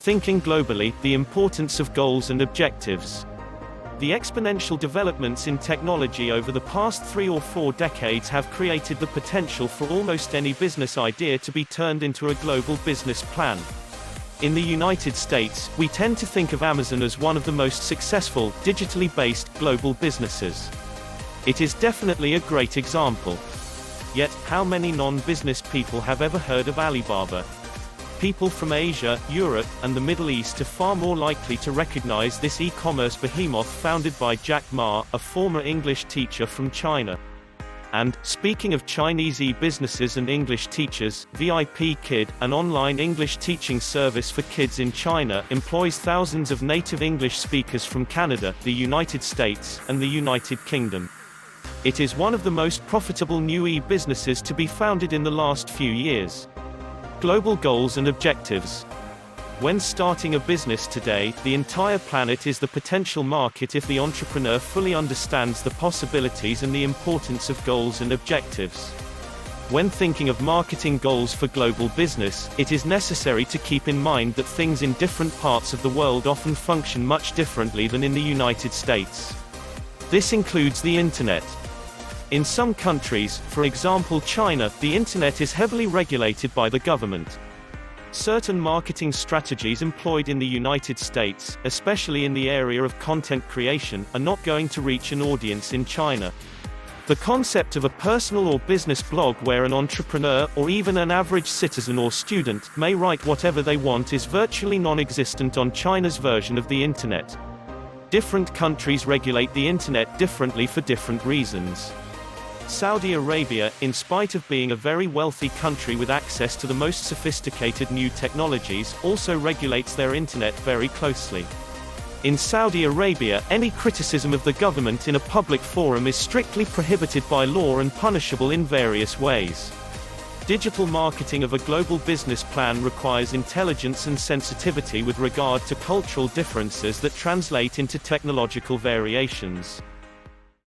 Thinking globally, the importance of goals and objectives. The exponential developments in technology over the past 3 or 4 decades have created the potential for almost any business idea to be turned into a global business plan. In the United States, we tend to think of Amazon as one of the most successful, digitally based, global businesses. It is definitely a great example. Yet, how many non-business people have ever heard of Alibaba? People from Asia, Europe, and the Middle East are far more likely to recognize this e-commerce behemoth founded by Jack Ma, a former English teacher from China. And, speaking of Chinese e-businesses and English teachers, VIP Kid, an online English teaching service for kids in China, employs thousands of native English speakers from Canada, the United States, and the United Kingdom. It is one of the most profitable new e-businesses to be founded in the last few years. Global goals and objectives. When starting a business today, the entire planet is the potential market if the entrepreneur fully understands the possibilities and the importance of goals and objectives. When thinking of marketing goals for global business, it is necessary to keep in mind that things in different parts of the world often function much differently than in the United States. This includes the Internet. In some countries, for example China, the Internet is heavily regulated by the government. Certain marketing strategies employed in the United States, especially in the area of content creation, are not going to reach an audience in China. The concept of a personal or business blog where an entrepreneur, or even an average citizen or student, may write whatever they want is virtually non-existent on China's version of the Internet. Different countries regulate the Internet differently for different reasons. Saudi Arabia, in spite of being a very wealthy country with access to the most sophisticated new technologies, also regulates their internet very closely. In Saudi Arabia, any criticism of the government in a public forum is strictly prohibited by law and punishable in various ways. Digital marketing of a global business plan requires intelligence and sensitivity with regard to cultural differences that translate into technological variations.